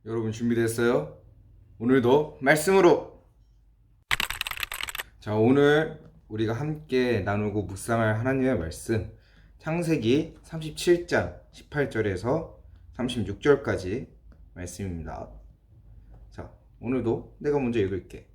여러분 준비됐어요? 오늘도 말씀으로! 자, 오늘 우리가 함께 나누고 묵상할 하나님의 말씀 창세기 37장 18절에서 36절까지 말씀입니다. 자, 오늘도 내가 먼저 읽을게.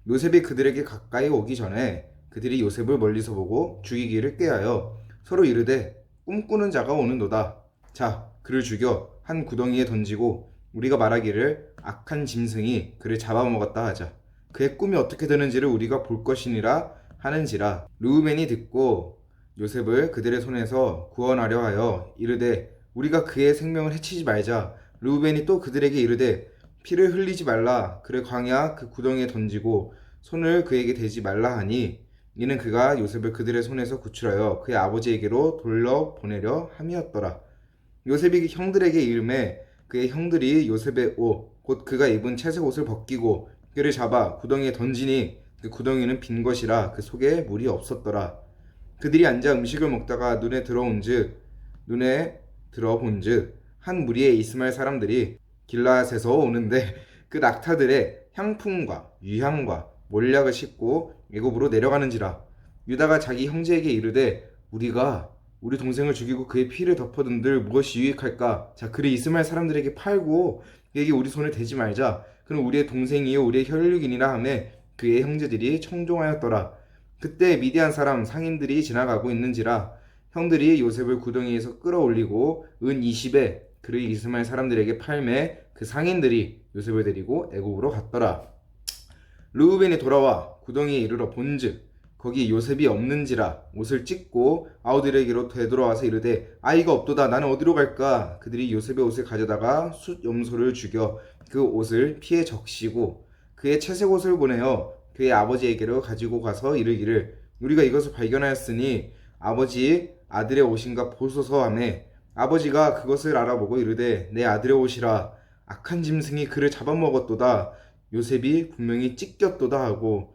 요셉이 그들에게 가까이 오기 전에 그들이 요셉을 멀리서 보고 죽이기를 꾀하여 서로 이르되 꿈꾸는 자가 오는도다. 자, 그를 죽여 한 구덩이에 던지고 우리가 말하기를 악한 짐승이 그를 잡아먹었다 하자. 그의 꿈이 어떻게 되는지를 우리가 볼 것이니라 하는지라. 르우벤이 듣고 요셉을 그들의 손에서 구원하려 하여 이르되 우리가 그의 생명을 해치지 말자. 르우벤이 또 그들에게 이르되 피를 흘리지 말라. 그를 광야 그 구덩이에 던지고 손을 그에게 대지 말라 하니 이는 그가 요셉을 그들의 손에서 구출하여 그의 아버지에게로 돌려보내려 함이었더라. 요셉이 형들에게 이르매 그의 형들이 요셉의 옷 곧 그가 입은 채색 옷을 벗기고 그를 잡아 구덩이에 던지니 그 구덩이는 빈 것이라 그 속에 물이 없었더라. 그들이 앉아 음식을 먹다가 눈에 들어본즉 한 무리의 이스마엘 사람들이 길라앗에서 오는데 그 낙타들의 향품과 유향과 몰약을 싣고 애굽으로 내려가는지라. 유다가 자기 형제에게 이르되 우리가 우리 동생을 죽이고 그의 피를 덮어둔들 무엇이 유익할까? 자, 그를 이스마엘 사람들에게 팔고 그에게 우리 손을 대지 말자. 그는 우리의 동생이요 우리의 혈육이니라 하매 그의 형제들이 청종하였더라. 그때 미디안 사람 상인들이 지나가고 있는지라. 형들이 요셉을 구덩이에서 끌어올리고 은 20에 그를 이스마엘 사람들에게 팔매 그 상인들이 요셉을 데리고 애굽으로 갔더라. 르우벤이 돌아와 구덩이에 이르러 본즉 거기 요셉이 없는지라. 옷을 찢고 아우들에게로 되돌아와서 이르되 아이가 없도다. 나는 어디로 갈까? 그들이 요셉의 옷을 가져다가 숫 염소를 죽여 그 옷을 피에 적시고 그의 채색 옷을 보내어 그의 아버지에게로 가지고 가서 이르기를 우리가 이것을 발견하였으니 아버지 아들의 옷인가 보소서 하매 아버지가 그것을 알아보고 이르되 내 아들의 옷이라. 악한 짐승이 그를 잡아먹었도다. 요셉이 분명히 찢겼도다 하고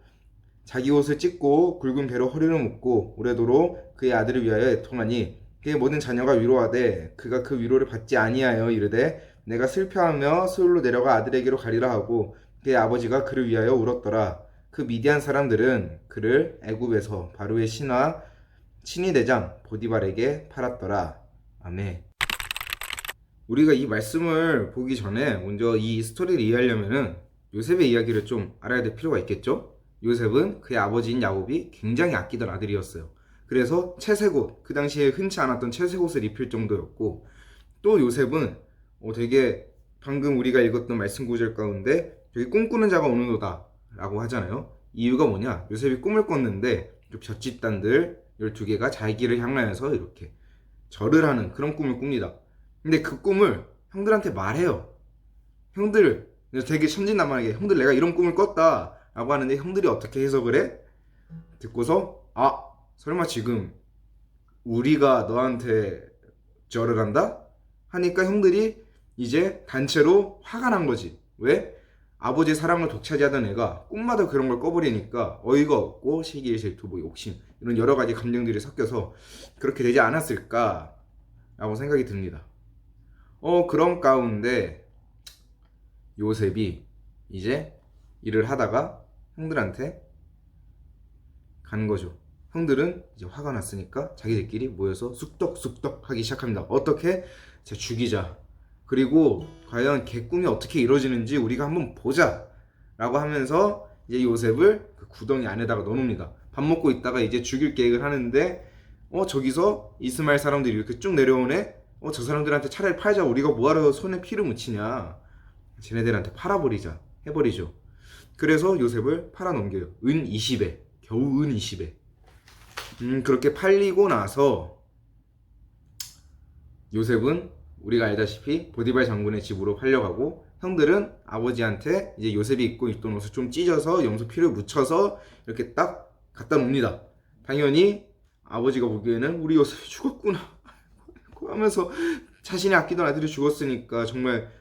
자기 옷을 찢고 굵은 배로 허리를 묶고 오래도록 그의 아들을 위하여 애통하니 그의 모든 자녀가 위로하되 그가 그 위로를 받지 아니하여 이르되 내가 슬퍼하며 스울로 내려가 아들에게로 가리라 하고 그의 아버지가 그를 위하여 울었더라. 그 미디안 사람들은 그를 애굽에서 바로의 친위 대장 보디발에게 팔았더라. 아멘. 우리가 이 말씀을 보기 전에 먼저 이 스토리를 이해하려면은 요셉의 이야기를 좀 알아야 될 필요가 있겠죠? 요셉은 그의 아버지인 야곱이 굉장히 아끼던 아들이었어요. 그래서 채색옷, 그 당시에 흔치 않았던 채색옷을 입힐 정도였고, 또 요셉은 되게 방금 우리가 읽었던 말씀 구절 가운데 여기 꿈꾸는 자가 오는도다 라고 하잖아요. 이유가 뭐냐? 요셉이 꿈을 꿨는데 볏집단들 12개가 자기를 향하여서 이렇게 절을 하는 그런 꿈을 꿉니다. 근데 그 꿈을 형들한테 말해요. 형들, 되게 천진난만하게 형들 내가 이런 꿈을 꿨다 라고 하는데 형들이 어떻게 해석을 해? 듣고서 설마 지금 우리가 너한테 절을 한다? 하니까 형들이 이제 단체로 화가 난 거지. 왜? 아버지의 사랑을 독차지하던 애가 꿈마다 그런 걸 꿔버리니까 어이가 없고 시기, 질투, 욕심 이런 여러 가지 감정들이 섞여서 그렇게 되지 않았을까 라고 생각이 듭니다. 그런 가운데 요셉이 이제 일을 하다가 형들한테 간 거죠. 형들은 이제 화가 났으니까 자기들끼리 모여서 쑥덕쑥덕 하기 시작합니다. 어떻게? 자, 죽이자. 그리고 과연 걔 꿈이 어떻게 이루어지는지 우리가 한번 보자 라고 하면서 이제 요셉을 그 구덩이 안에다가 넣어놓습니다. 밥 먹고 있다가 이제 죽일 계획을 하는데 저기서 이스마엘 사람들이 이렇게 쭉 내려오네. 저 사람들한테 차라리 팔자. 우리가 뭐하러 손에 피를 묻히냐. 쟤네들한테 팔아버리자 해버리죠. 그래서 요셉을 팔아넘겨요. 은 20에 겨우 은 20에 그렇게 팔리고 나서 요셉은 우리가 알다시피 보디발 장군의 집으로 팔려가고 형들은 아버지한테 이제 요셉이 입고 있던 옷을 좀 찢어서 염소 피를 묻혀서 이렇게 딱 갖다 놉니다. 당연히 아버지가 보기에는 우리 요셉이 죽었구나 하면서 자신이 아끼던 아들이 죽었으니까 정말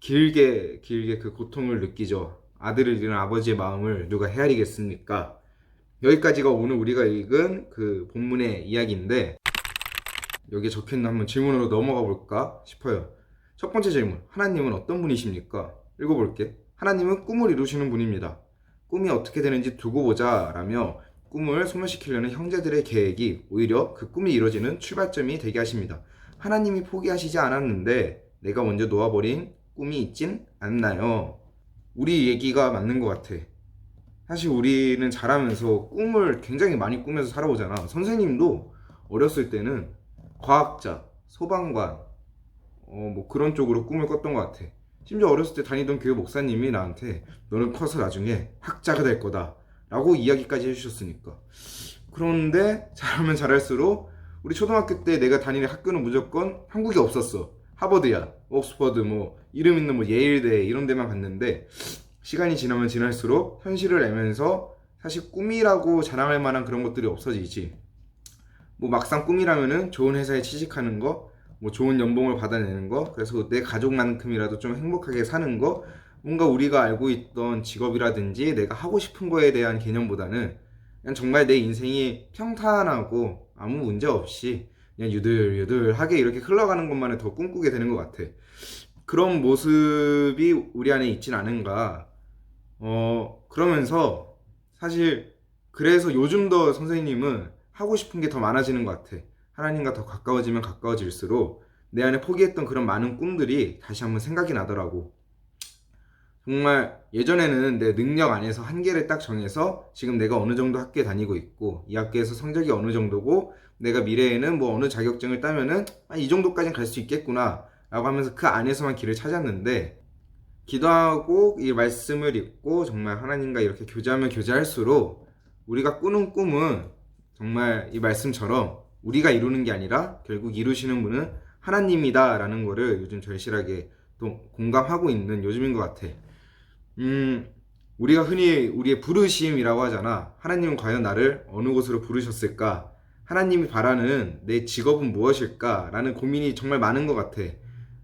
길게 그 고통을 느끼죠. 아들을 잃은 아버지의 마음을 누가 헤아리겠습니까? 여기까지가 오늘 우리가 읽은 그 본문의 이야기인데 여기에 적혀있는 한번 질문으로 넘어가 볼까 싶어요. 첫 번째 질문, 하나님은 어떤 분이십니까? 읽어볼게. 하나님은 꿈을 이루시는 분입니다. 꿈이 어떻게 되는지 두고 보자 라며 꿈을 소멸시키려는 형제들의 계획이 오히려 그 꿈이 이루어지는 출발점이 되게 하십니다. 하나님이 포기하시지 않았는데 내가 먼저 놓아버린 꿈이 있진 않나요? 우리 얘기가 맞는 것 같아. 사실 우리는 자라면서 꿈을 굉장히 많이 꾸면서 살아오잖아. 선생님도 어렸을 때는 과학자, 소방관, 뭐 그런 쪽으로 꿈을 꿨던 것 같아. 심지어 어렸을 때 다니던 교회 목사님이 나한테 너는 커서 나중에 학자가 될 거다 라고 이야기까지 해주셨으니까. 그런데 자라면 자랄수록 우리 초등학교 때 내가 다니는 학교는 무조건 한국에 없었어. 하버드야, 옥스퍼드, 뭐 이름 있는 뭐 예일대 이런 데만 갔는데 시간이 지나면 지날수록 현실을 내면서 사실 꿈이라고 자랑할 만한 그런 것들이 없어지지. 뭐 막상 꿈이라면은 좋은 회사에 취직하는 거, 뭐 좋은 연봉을 받아내는 거, 그래서 내 가족만큼이라도 좀 행복하게 사는 거, 뭔가 우리가 알고 있던 직업이라든지 내가 하고 싶은 거에 대한 개념보다는 그냥 정말 내 인생이 평탄하고 아무 문제 없이 그냥 유들유들하게 이렇게 흘러가는 것만을 더 꿈꾸게 되는 것 같아. 그런 모습이 우리 안에 있진 않은가. 그러면서 사실 그래서 요즘 더 선생님은 하고 싶은 게 더 많아지는 것 같아. 하나님과 더 가까워지면 가까워질수록 내 안에 포기했던 그런 많은 꿈들이 다시 한번 생각이 나더라고. 정말 예전에는 내 능력 안에서 한계를 딱 정해서 지금 내가 어느 정도 학교에 다니고 있고 이 학교에서 성적이 어느 정도고 내가 미래에는 뭐 어느 자격증을 따면은 이 정도까지는 갈 수 있겠구나 라고 하면서 그 안에서만 길을 찾았는데, 기도하고 이 말씀을 읽고 정말 하나님과 이렇게 교제하면 교제할수록 우리가 꾸는 꿈은 정말 이 말씀처럼 우리가 이루는 게 아니라 결국 이루시는 분은 하나님이다 라는 거를 요즘 절실하게 또 공감하고 있는 요즘인 것 같아. 우리가 흔히 우리의 부르심이라고 하잖아. 하나님은 과연 나를 어느 곳으로 부르셨을까? 하나님이 바라는 내 직업은 무엇일까? 라는 고민이 정말 많은 것 같아.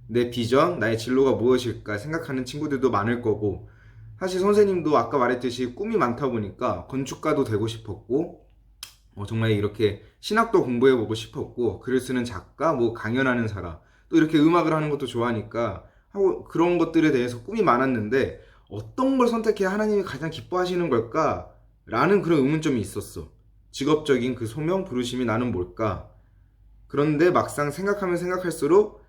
내 비전, 나의 진로가 무엇일까 생각하는 친구들도 많을 거고, 사실 선생님도 아까 말했듯이 꿈이 많다 보니까 건축가도 되고 싶었고, 정말 이렇게 신학도 공부해보고 싶었고, 글을 쓰는 작가, 뭐 강연하는 사람, 또 이렇게 음악을 하는 것도 좋아하니까 하고 그런 것들에 대해서 꿈이 많았는데 어떤 걸 선택해야 하나님이 가장 기뻐하시는 걸까? 라는 그런 의문점이 있었어. 직업적인 그 소명, 부르심이 나는 뭘까? 그런데 막상 생각하면 생각할수록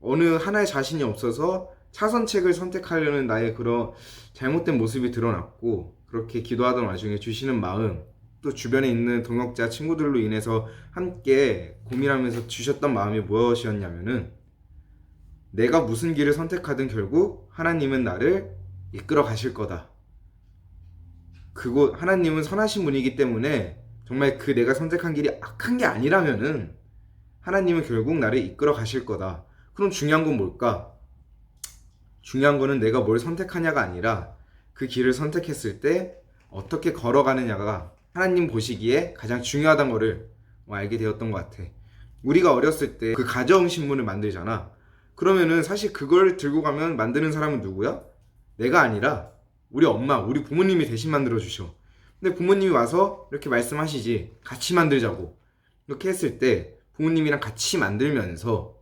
어느 하나의 자신이 없어서 차선책을 선택하려는 나의 그런 잘못된 모습이 드러났고, 그렇게 기도하던 와중에 주시는 마음, 또 주변에 있는 동역자 친구들로 인해서 함께 고민하면서 주셨던 마음이 무엇이었냐면은, 내가 무슨 길을 선택하든 결국 하나님은 나를 이끌어 가실 거다. 그곳 하나님은 선하신 분이기 때문에 정말 그 내가 선택한 길이 악한 게 아니라면은 하나님은 결국 나를 이끌어 가실 거다. 그럼 중요한 건 뭘까? 중요한 거는 내가 뭘 선택하냐가 아니라 그 길을 선택했을 때 어떻게 걸어가느냐가 하나님 보시기에 가장 중요하다는 거를 알게 되었던 것 같아. 우리가 어렸을 때 그 가정신문을 만들잖아. 그러면은 사실 그걸 들고 가면 만드는 사람은 누구야? 내가 아니라 우리 엄마, 우리 부모님이 대신 만들어 주셔. 근데 부모님이 와서 이렇게 말씀하시지, 같이 만들자고. 이렇게 했을 때 부모님이랑 같이 만들면서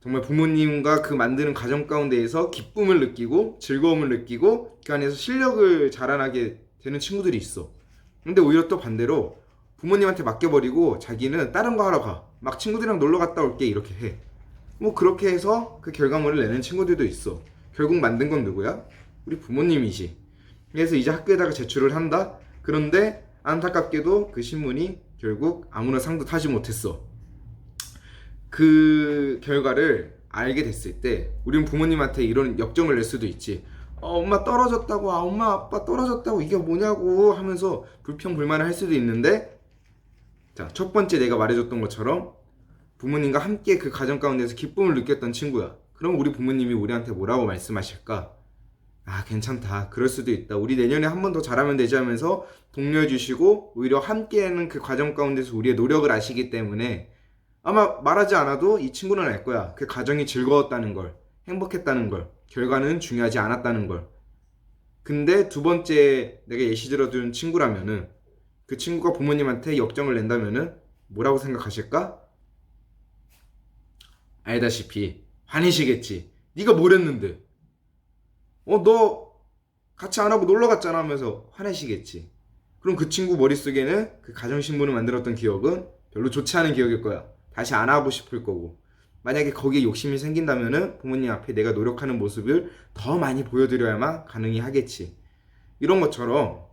정말 부모님과 그 만드는 과정 가운데에서 기쁨을 느끼고 즐거움을 느끼고 그 안에서 실력을 자라나게 되는 친구들이 있어. 근데 오히려 또 반대로 부모님한테 맡겨버리고 자기는 다른 거 하러 가. 막 친구들이랑 놀러 갔다 올게 이렇게 해. 뭐 그렇게 해서 그 결과물을 내는 친구들도 있어. 결국 만든 건 누구야? 우리 부모님이지. 그래서 이제 학교에다가 제출을 한다? 그런데 안타깝게도 그 신문이 결국 아무나 상도 타지 못했어. 그 결과를 알게 됐을 때 우리는 부모님한테 이런 역정을 낼 수도 있지. 엄마 떨어졌다고, 엄마 아빠 떨어졌다고, 이게 뭐냐고 하면서 불평불만을 할 수도 있는데, 자, 첫 번째 내가 말해줬던 것처럼 부모님과 함께 그 가정 가운데서 기쁨을 느꼈던 친구야. 그럼 우리 부모님이 우리한테 뭐라고 말씀하실까? 괜찮다, 그럴 수도 있다, 우리 내년에 한 번 더 잘하면 되지 하면서 독려해 주시고 오히려 함께하는 그 과정 가운데서 우리의 노력을 아시기 때문에 아마 말하지 않아도 이 친구는 알 거야. 그 과정이 즐거웠다는 걸, 행복했다는 걸, 결과는 중요하지 않았다는 걸. 근데 두 번째 내가 예시 들어준 친구라면은, 그 친구가 부모님한테 역정을 낸다면은 뭐라고 생각하실까? 알다시피 화내시겠지. 네가 뭘 했는데? 너 같이 안 하고 놀러 갔잖아 하면서 화내시겠지. 그럼 그 친구 머릿속에는 그 가정신문을 만들었던 기억은 별로 좋지 않은 기억일 거야. 다시 안 하고 싶을 거고. 만약에 거기에 욕심이 생긴다면은 부모님 앞에 내가 노력하는 모습을 더 많이 보여드려야만 가능히 하겠지. 이런 것처럼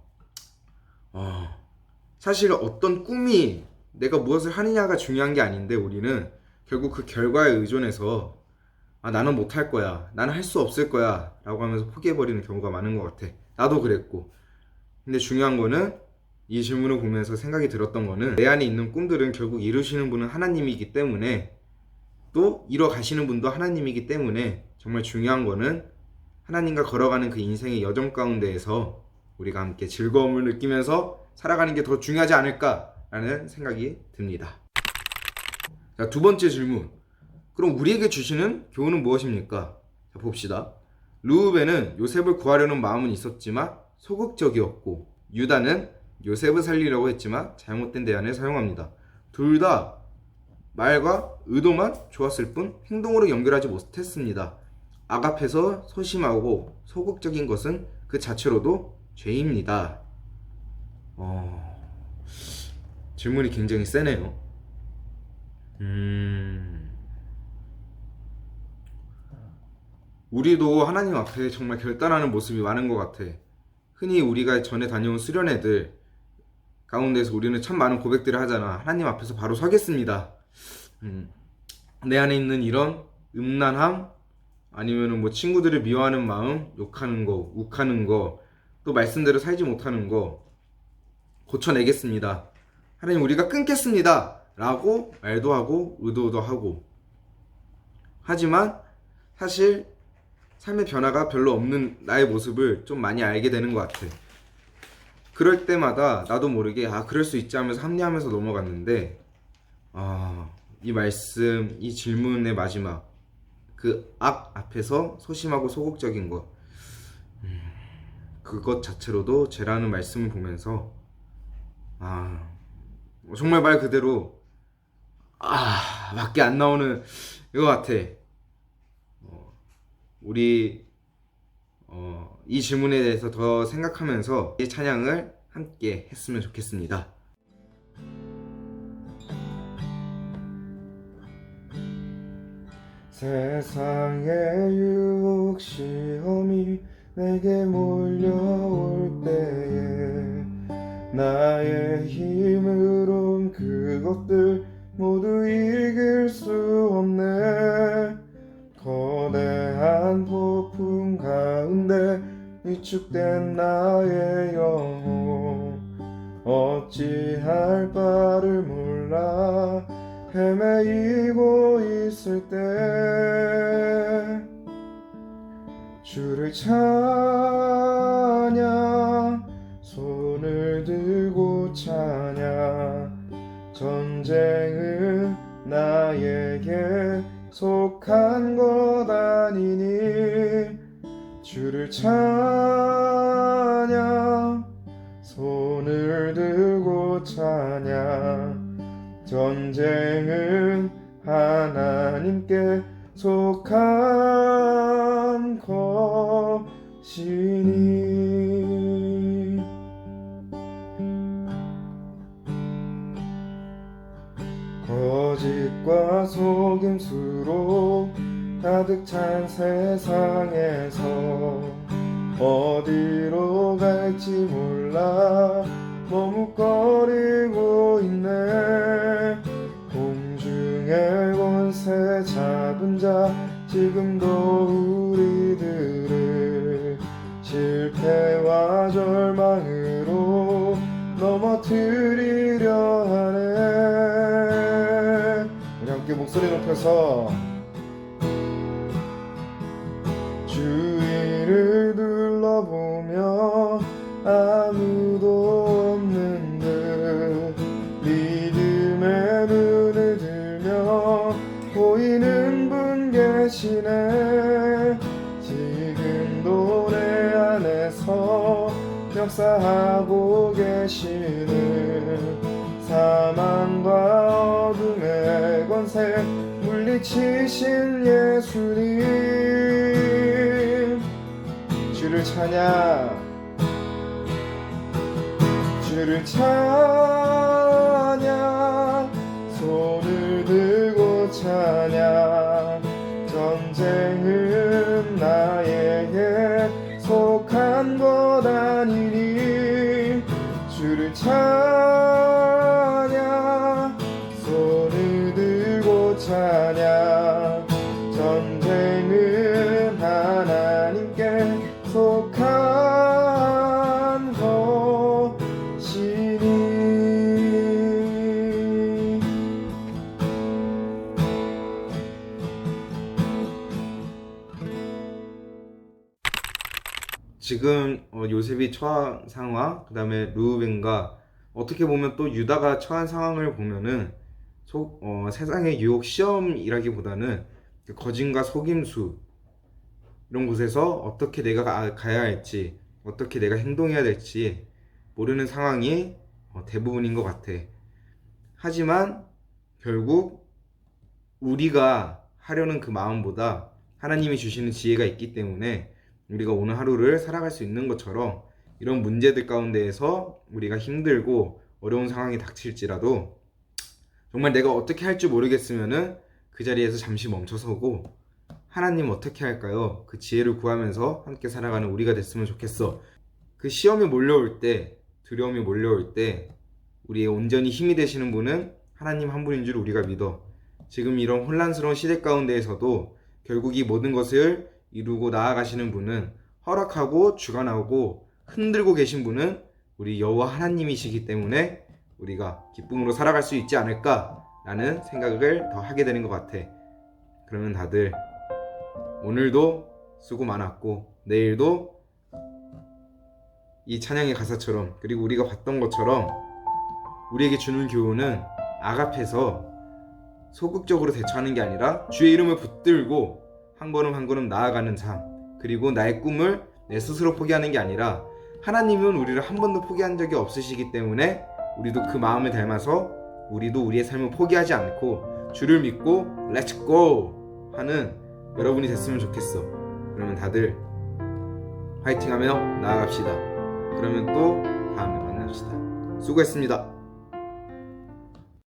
사실 어떤 꿈이 내가 무엇을 하느냐가 중요한 게 아닌데, 우리는 결국 그 결과에 의존해서 나는 못할 거야, 나는 할 수 없을 거야 라고 하면서 포기해버리는 경우가 많은 것 같아. 나도 그랬고. 근데 중요한 거는, 이 질문을 보면서 생각이 들었던 거는, 내 안에 있는 꿈들은 결국 이루시는 분은 하나님이기 때문에, 또 이뤄 가시는 분도 하나님이기 때문에, 정말 중요한 거는 하나님과 걸어가는 그 인생의 여정 가운데에서 우리가 함께 즐거움을 느끼면서 살아가는 게 더 중요하지 않을까라는 생각이 듭니다. 자, 두 번째 질문. 그럼 우리에게 주시는 교훈은 무엇입니까? 자, 봅시다. 르우벤은 요셉을 구하려는 마음은 있었지만 소극적이었고, 유다는 요셉을 살리려고 했지만 잘못된 대안을 사용합니다. 둘 다 말과 의도만 좋았을 뿐 행동으로 연결하지 못했습니다. 악앞에서 소심하고 소극적인 것은 그 자체로도 죄입니다. 질문이 굉장히 세네요. 우리도 하나님 앞에 정말 결단하는 모습이 많은 것 같아. 흔히 우리가 전에 다녀온 수련회들 가운데서 우리는 참 많은 고백들을 하잖아. 하나님 앞에서 바로 서겠습니다. 내 안에 있는 이런 음란함, 아니면은 뭐 친구들을 미워하는 마음, 욕하는 거, 욱하는 거, 또 말씀대로 살지 못하는 거 고쳐내겠습니다. 하나님, 우리가 끊겠습니다 라고 말도 하고 의도도 하고. 하지만 사실 삶의 변화가 별로 없는 나의 모습을 좀 많이 알게 되는 것 같아. 그럴 때마다 나도 모르게 그럴 수 있지 하면서 합리하면서 넘어갔는데, 이 말씀, 이 질문의 마지막, 그 악 앞에서 소심하고 소극적인 것, 그것 자체로도 죄라는 말씀을 보면서 정말 말 그대로 밖에 안 나오는 것 같아. 우리 이 질문에 대해서 더 생각하면서 이 찬양을 함께 했으면 좋겠습니다. 세상의 유혹 시험이 내게 몰려올 때에 나의 힘으론 그것들 모두 이길 수 없네. 거대한 폭풍 가운데 위축된 나의 영혼, 어찌할 바를 몰라 헤매이고 있을 때 주를 찬양, 손을 들고 찬양. 전쟁은 나에게 속한 것 아니니 주를 찬양, 손을 들고 찬양. 전쟁은 하나님께 속한 것이니. 거짓과 속임수로 가득 찬 세상에서 어디로 갈지 몰라 머뭇거리고 있네. 공중의 권세 잡은 자 지금도 우리들을 실패와 절망으로 넘어뜨리려 하네. 우리 함께 목소리 높여서 주위를 둘러보며 아무도 없는 듯 믿음의 눈을 들며 보이는 분 계시네. 지금도 내 안에서 역사하고 계시는 사망과 어둠의 권세 물리 지신 예수님 주를 찬양 주를 찬양 손을 들고 찬양 전쟁은 나에게 속한 것 아니니 주를 찬양 손을 들고 찬양 전쟁은 하나님께 속한 것이니. 지금 요셉이 처한 상황, 그 다음에 르우벤과 어떻게 보면 또 유다가 처한 상황을 보면은 세상의 유혹 시험이라기보다는 거짓과 속임수 이런 곳에서 어떻게 내가 가야 할지, 어떻게 내가 행동해야 될지 모르는 상황이 대부분인 것 같아. 하지만 결국 우리가 하려는 그 마음보다 하나님이 주시는 지혜가 있기 때문에 우리가 오늘 하루를 살아갈 수 있는 것처럼 이런 문제들 가운데에서 우리가 힘들고 어려운 상황이 닥칠지라도 정말 내가 어떻게 할 줄 모르겠으면은 그 자리에서 잠시 멈춰서고 하나님 어떻게 할까요? 그 지혜를 구하면서 함께 살아가는 우리가 됐으면 좋겠어. 그 시험이 몰려올 때, 두려움이 몰려올 때 우리의 온전히 힘이 되시는 분은 하나님 한 분인 줄 우리가 믿어. 지금 이런 혼란스러운 시대 가운데에서도 결국 이 모든 것을 이루고 나아가시는 분은, 허락하고 주관하고 흔들고 계신 분은 우리 여호와 하나님이시기 때문에 우리가 기쁨으로 살아갈 수 있지 않을까라는 생각을 더 하게 되는 것 같아. 그러면 다들 오늘도 수고 많았고 내일도 이 찬양의 가사처럼, 그리고 우리가 봤던 것처럼 우리에게 주는 교훈은 아가페에서 소극적으로 대처하는 게 아니라 주의 이름을 붙들고 한 걸음 한 걸음 나아가는 삶, 그리고 나의 꿈을 내 스스로 포기하는 게 아니라 하나님은 우리를 한 번도 포기한 적이 없으시기 때문에 우리도 그 마음을 닮아서 우리도 우리의 삶을 포기하지 않고 주를 믿고 렛츠 고 하는 여러분이 됐으면 좋겠어. 그러면 다들 화이팅하며 나아갑시다. 그러면 또 다음에 만납시다. 수고했습니다.